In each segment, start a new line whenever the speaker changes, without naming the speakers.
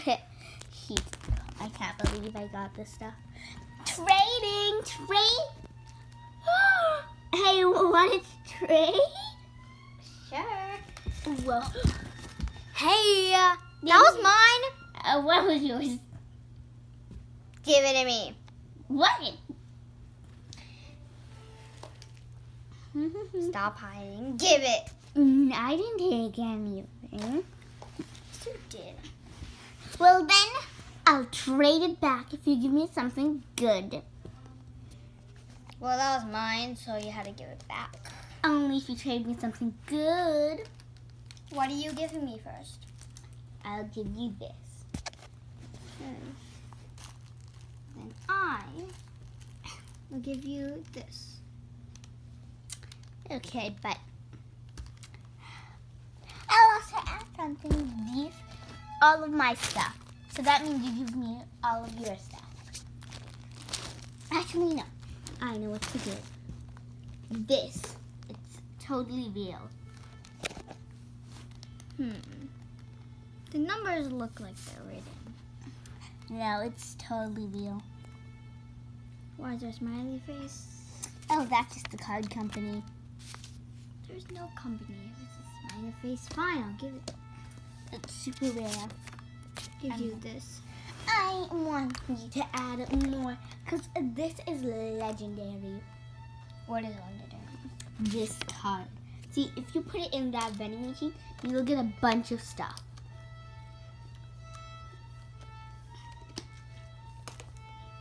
I can't believe I got this stuff. Trading! Hey, want to trade?
Sure.
Whoa.
Hey, that was mine.
What was yours?
Give it to me.
What?
Stop hiding. Give it.
I didn't take anything.
Yes, you did.
Well then, I'll trade it back if you give me something good.
Well, that was mine, so you had to give it back.
Only if you trade me something good.
What are you giving me first?
I'll give you this. Then I
I'll give you this.
Okay, but I'll also add something. These, all of my stuff. So that means you give me all of your stuff. Actually, no. I know what to do. This. It's totally real.
The numbers look like they're written.
No, it's totally real.
Why is there a smiley face?
Oh, that's just the card company.
There's no company. If it's a smiley face, fine, I'll give it.
It's super rare.
Give you this.
I want you to add more because this is legendary.
What is legendary?
This card. See, if you put it in that vending machine, you'll get a bunch of stuff.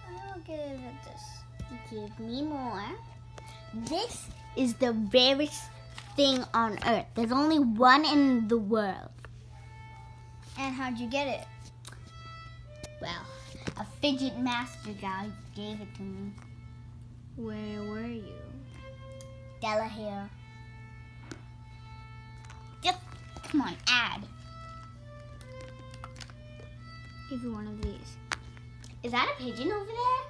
I'll give it this.
Give me more. This is the rarest thing on earth. There's only one in the world.
And how'd you get it?
Well, a fidget master guy gave it to me.
Where were you?
Delaware. Just, come on, add.
Give you one of these.
Is that a pigeon over there?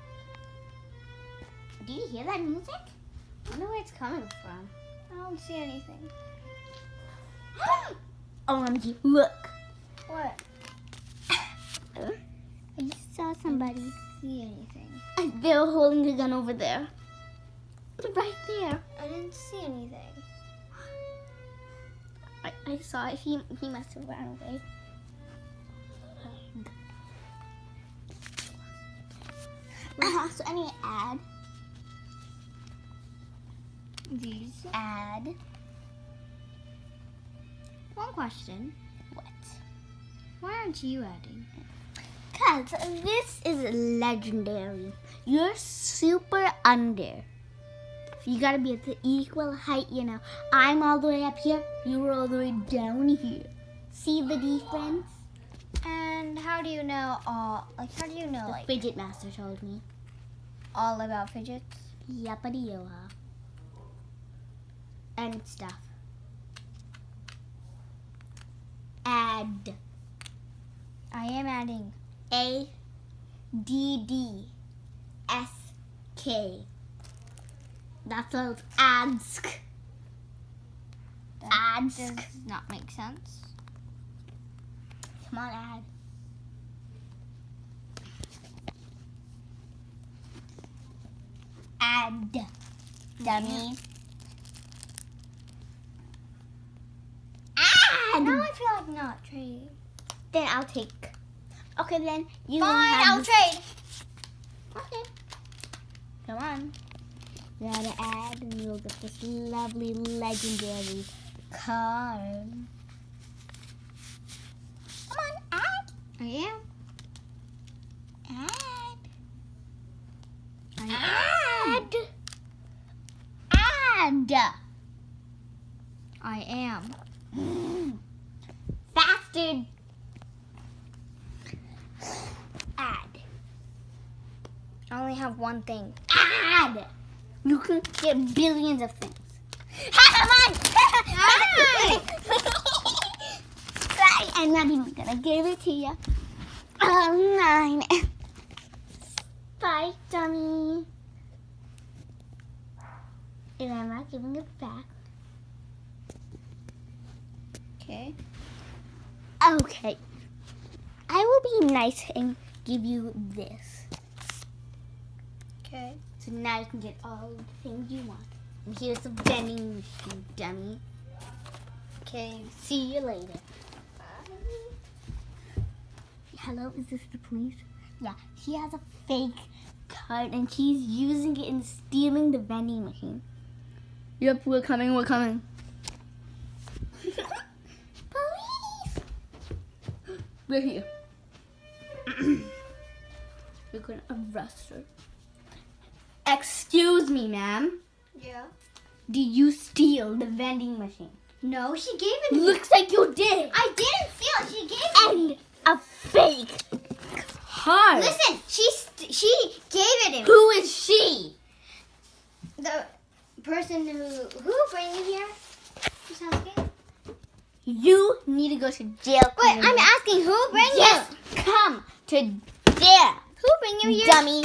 Do you hear that music? I don't know where it's coming from.
I don't see anything.
OMG, look.
What?
I just saw somebody.
See anything?
They were holding a gun over there. Right there.
I didn't see anything.
I saw it. He must have ran away. So I need to add.
These.
Add.
One question.
What?
Why aren't you adding?
Because this is legendary. You're super under. You gotta be at the equal height, you know. I'm all the way up here. You're all the way down here. See the difference?
And how do you know all? Like, how do you know
The fidget master told me.
all about fidgets?
Yapadioha. And stuff. Add.
I am adding.
ADDSK. That's what it's ask.
That
Ask.
does not make sense.
Come on, add. Add. Dummy. Add.
Now I feel like not trading.
Then I'll take. Okay, then you
Fine,
have
I'll trade.
Okay. Come on. You gotta add and you'll get this lovely legendary card. Come on, add.
I am.
Add. Add. Add.
I am.
Faster. Add.
I only have one thing.
Add. You can get billions of things. Come on. Sorry, I'm not even gonna give it to you. 9. Bye, dummy. And I'm not giving it back.
Okay.
Okay. I will be nice and give you this.
Okay.
So now you can get all the things you want. And here's the vending machine, dummy.
Okay.
See you later. Hello, is this the police? Yeah, she has a fake card and she's using it and stealing the vending machine. Yep, we're coming, we're coming. Police! We're here. We're gonna arrest her. Excuse me, ma'am.
Yeah.
Did you steal the vending machine?
No, she gave it to me.
Looks like you did.
I didn't steal it. She gave it to me.
And a fake card.
Listen, she gave it to me.
Who is she?
The person who bring you here? Just asking.
You need to go to jail.
Wait, I'm asking who bring
Yes,
you?
come to jail.
Who bring you here?
Dummy.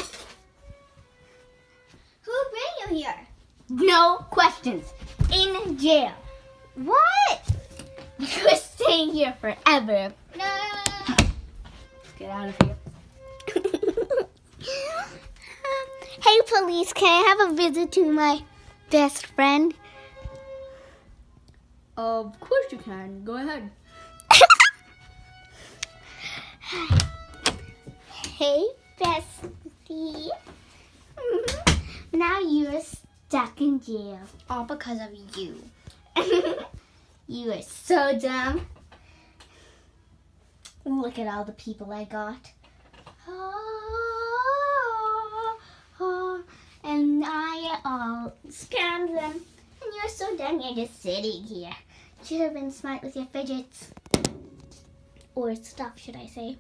Who bring you here?
No questions. In jail.
What?
You're staying here forever.
No.
Get out of here. Hey, police, can I have a visit to my best friend? Of course you can. Go ahead. Hey, bestie. Now you're stuck in jail.
All because of you.
You are so dumb. Look at all the people I got. And I all scammed them. And you're so dumb, you're just sitting here. Should have been smart with your fidgets. Or stuff, should I say.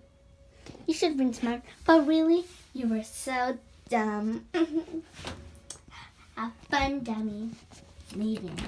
You should have been smart. But really, you were so dumb. Have fun, dummy. Leaving.